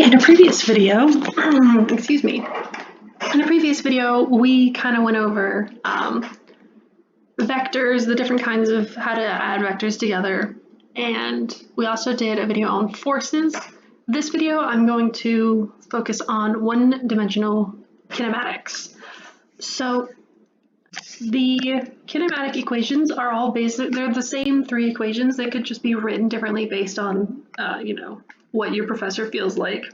In a previous video, excuse me, in a previous video, we kind of went over vectors, the different kinds of how to add vectors together, and we also did a video on forces. This video, I'm going to focus on one-dimensional kinematics. So the kinematic equations are all basic. They're the same three equations. They could just be written differently based on, what your professor feels like.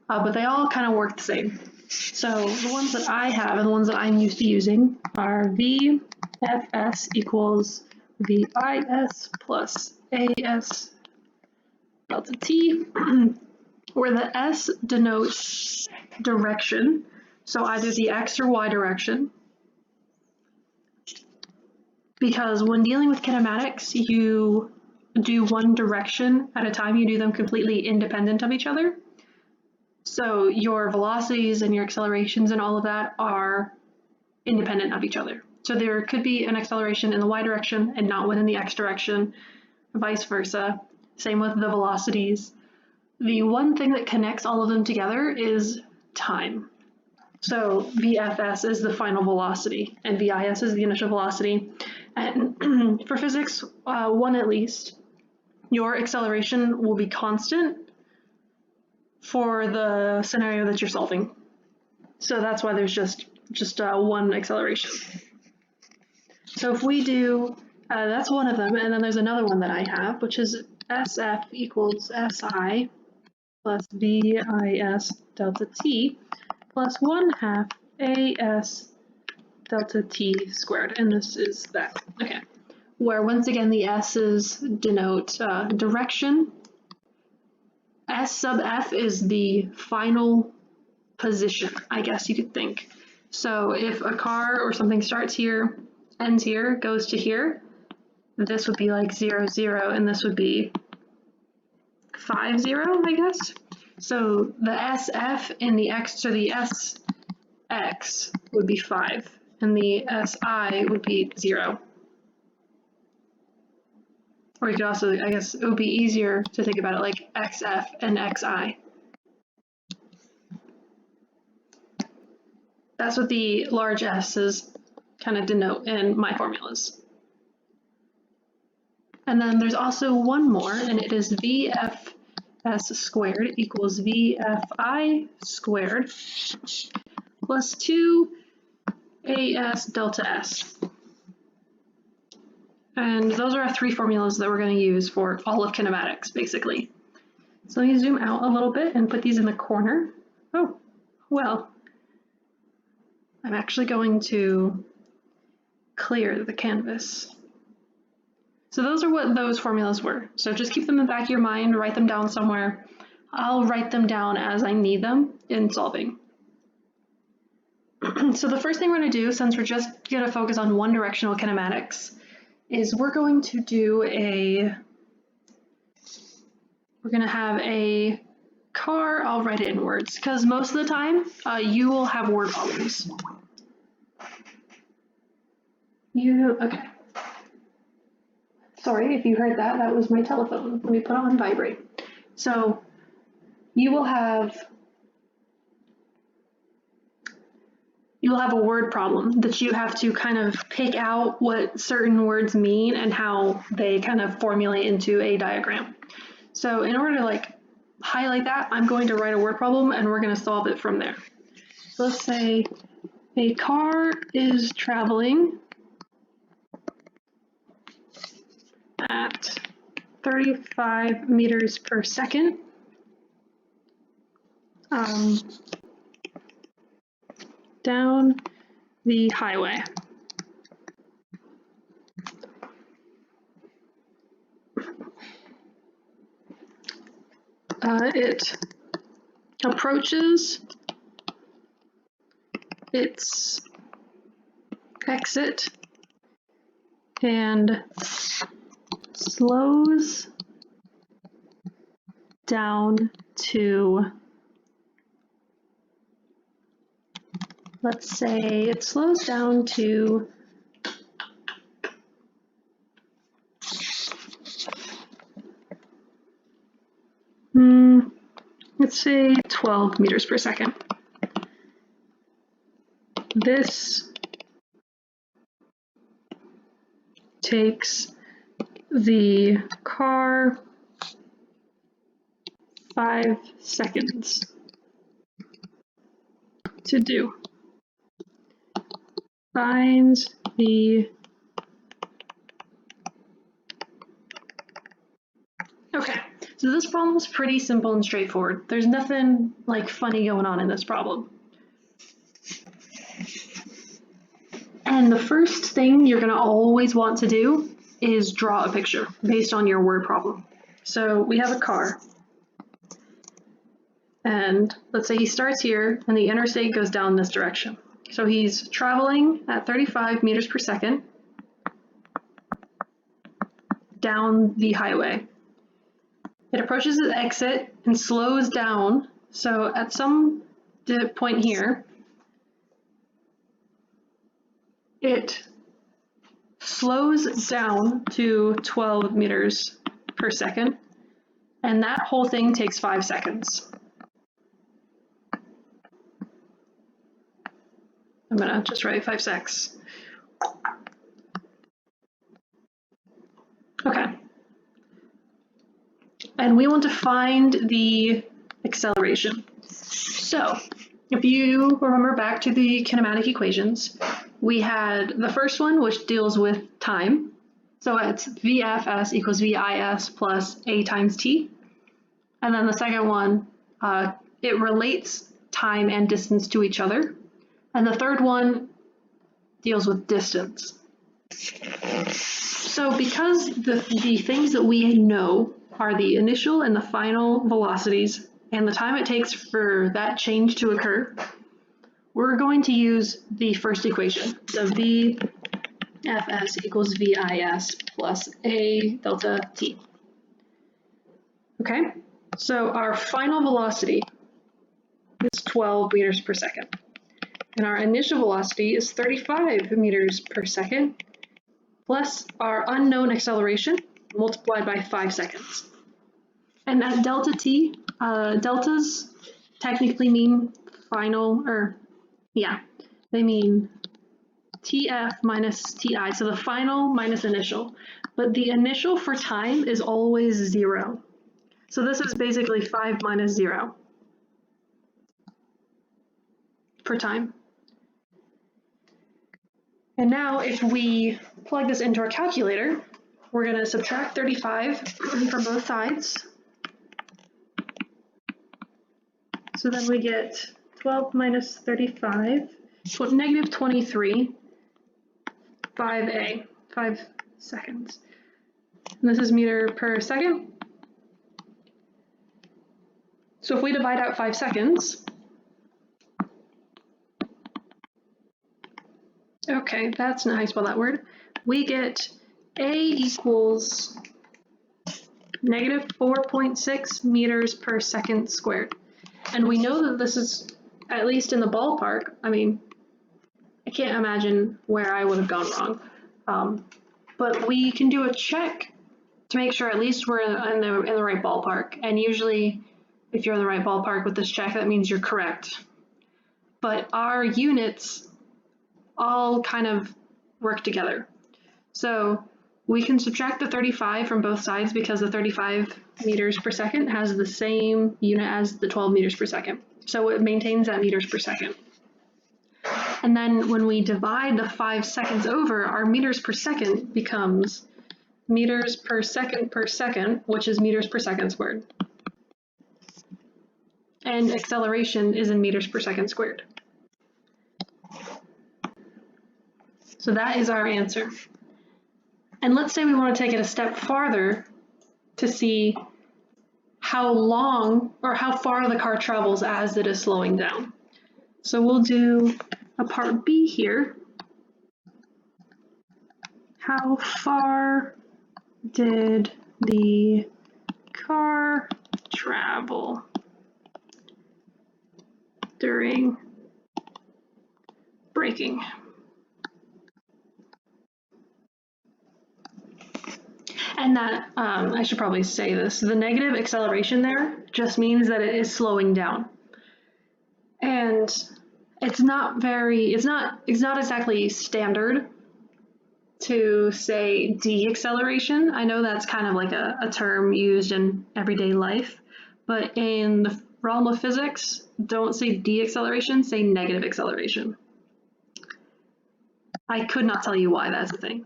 But they all kind of work the same. So the ones that I have and the ones that I'm used to using are VFS equals VIS plus AS delta T, where the S denotes direction, so either the X or Y direction. Because when dealing with kinematics, you do one direction at a time. You do them completely independent of each other. So your velocities and your accelerations and all of that are independent of each other. So there could be an acceleration in the Y direction and not one in the X direction, vice versa. Same with the velocities. The one thing that connects all of them together is time. So VFS is the final velocity and VIS is the initial velocity. And for physics 1 at least, your acceleration will be constant for the scenario that you're solving. So that's why there's just one acceleration. So if we do, that's one of them, and then there's another one that I have, which is SF equals SI plus VIS delta T plus 1/2 AS delta T squared, and this is that, okay. Where once again the S's denote direction. S sub F is the final position, I guess you could think. So if a car or something starts here, ends here, goes to here, this would be like 0, 0, and this would be 5, 0, I guess. So the SF in the X, so the SX would be 5, and the SI would be 0. Or you could also, I guess it would be easier to think about it like XF and XI. That's what the large S's kind of denote in my formulas. And then there's also one more, and it is VFS squared equals VFI squared plus 2 AS delta S. And those are our three formulas that we're going to use for all of kinematics, basically. So let me zoom out a little bit and put these in the corner. Oh, well, I'm actually going to clear the canvas. So those are what those formulas were. So just keep them in the back of your mind, write them down somewhere. I'll write them down as I need them in solving. So the first thing we're going to do, since we're just going to focus on one directional kinematics, is we're going to have a car. I'll write it in words because most of the time you will have word problems. Okay. Sorry if you heard that. That was my telephone. Let me put it on vibrate. So you will have a word problem that you have to kind of pick out what certain words mean and how they kind of formulate into a diagram. So in order to highlight that, I'm going to write a word problem and we're going to solve it from there. So let's say a car is traveling at 35 meters per second. Down the highway. It approaches its exit and slows down to, let's say it slows down to let's say 12 meters per second. This takes the car 5 seconds to do. Find the... Okay, so this problem is pretty simple and straightforward. There's nothing like funny going on in this problem. And the first thing you're going to always want to do is draw a picture based on your word problem. So we have a car. And let's say he starts here and the interstate goes down this direction. So he's traveling at 35 meters per second down the highway. It approaches the exit and slows down. So at some point here, it slows down to 12 meters per second, and that whole thing takes 5 seconds. I'm gonna just write 5 secs. Okay. And we want to find the acceleration. So if you remember back to the kinematic equations, we had the first one, which deals with time. So it's VFS equals VIS plus A times T. And then the second one, it relates time and distance to each other. And the third one deals with distance. So because the things that we know are the initial and the final velocities and the time it takes for that change to occur, we're going to use the first equation, so VFS equals VIS plus A delta T. Okay, so our final velocity is 12 meters per second. And our initial velocity is 35 meters per second, plus our unknown acceleration multiplied by 5 seconds. And at delta t, deltas technically mean final, they mean tf minus ti, so the final minus initial. But the initial for time is always 0. So this is basically 5 minus 0 for time. And now if we plug this into our calculator, we're going to subtract 35 from both sides. So then we get 12 minus 35, negative 23, 5A, 5 seconds. And this is meter per second. So if we divide out 5 seconds, okay, that's not how you spell that word. We get A equals negative 4.6 meters per second squared. And we know that this is at least in the ballpark. I mean, I can't imagine where I would have gone wrong. But we can do a check to make sure at least we're in the right ballpark. And usually, if you're in the right ballpark with this check, that means you're correct. But our units all kind of work together. So we can subtract the 35 from both sides because the 35 meters per second has the same unit as the 12 meters per second. So it maintains that meters per second. And then when we divide the 5 seconds over, our meters per second becomes meters per second, which is meters per second squared. And acceleration is in meters per second squared. So that is our answer. And let's say we want to take it a step farther to see how long or how far the car travels as it is slowing down. So we'll do a part B here. How far did the car travel during braking? And that, I should probably say this, the negative acceleration there just means that it is slowing down. And it's not exactly standard to say deceleration. I know that's kind of like a term used in everyday life, but in the realm of physics, don't say deceleration, say negative acceleration. I could not tell you why that's a thing.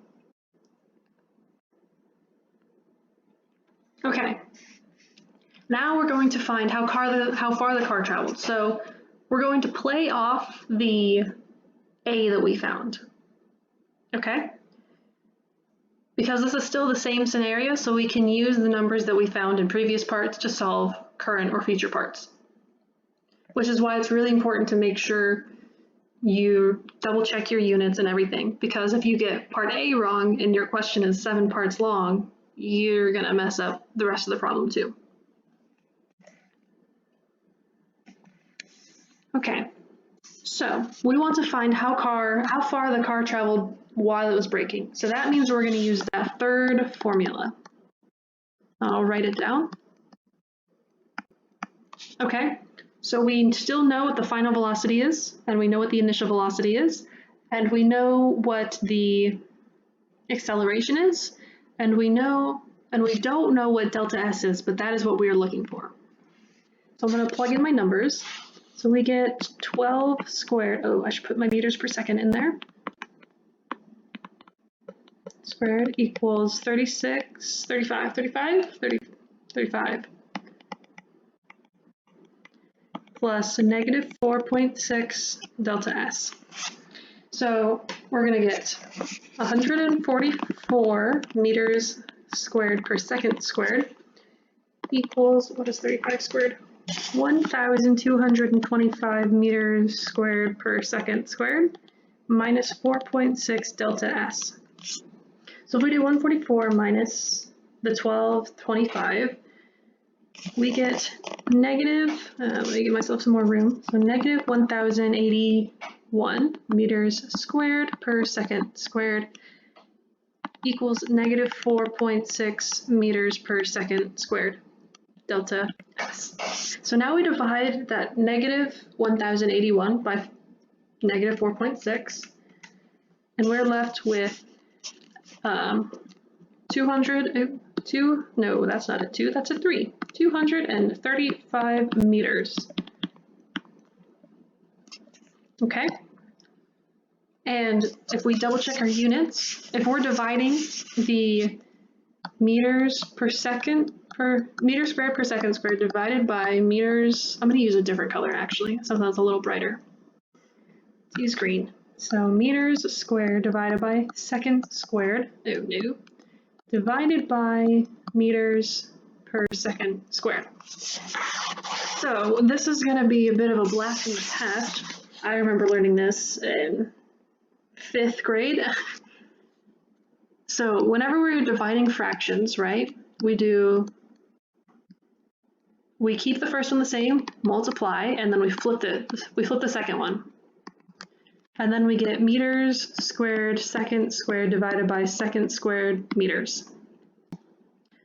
Okay, now we're going to find how far the car traveled. So we're going to play off the A that we found, okay? Because this is still the same scenario, so we can use the numbers that we found in previous parts to solve current or future parts. Which is why it's really important to make sure you double check your units and everything, because if you get part A wrong and your question is 7 parts long, you're gonna mess up the rest of the problem too. Okay, so we want to find how far the car traveled while it was braking. So that means we're gonna use that third formula. I'll write it down. Okay, so we still know what the final velocity is, and we know what the initial velocity is, and we know what the acceleration is, and we don't know what delta S is, but that is what we are looking for. So I'm going to plug in my numbers. So we get 12 squared. Oh, I should put my meters per second in there. Squared equals 36, 35, 35, 30, 35. Plus negative 4.6 delta S. So we're going to get 144 meters squared per second squared equals, what is 35 squared? 1,225 meters squared per second squared minus 4.6 delta S. So if we do 144 minus the 1225, we get negative, let me give myself some more room, so negative 1,081 meters squared per second squared equals negative 4.6 meters per second squared, delta S. So now we divide that negative 1,081 by negative 4.6, and we're left with 235 meters. Okay? And if we double check our units, if we're dividing the meters squared per second squared divided by meters, I'm going to use a different color actually, something that's a little brighter. Let's use green. So meters squared divided by second squared, divided by meters per second squared. So this is going to be a bit of a blast from the past. I remember learning this in 5th grade. So whenever we're dividing fractions, right, we keep the first one the same, multiply, and then we flip the second one. And then we get meters squared second squared divided by second squared meters.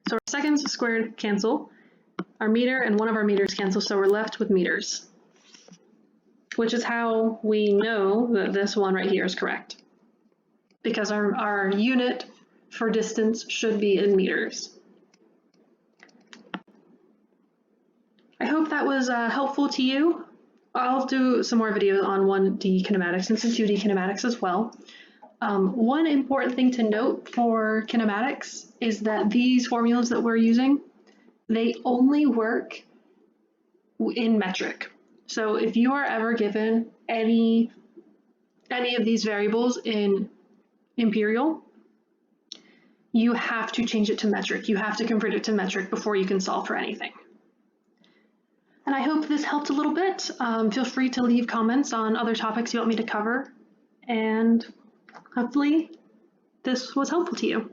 So our seconds squared cancel, our meter and one of our meters cancel, so we're left with meters, which is how we know that this one right here is correct, because our unit for distance should be in meters. I hope that was helpful to you. I'll do some more videos on 1D kinematics and some 2D kinematics as well. One important thing to note for kinematics is that these formulas that we're using, they only work in metric. So if you are ever given any of these variables in imperial, you have to change it to metric. You have to convert it to metric before you can solve for anything. And I hope this helped a little bit. Feel free to leave comments on other topics you want me to cover, and hopefully this was helpful to you.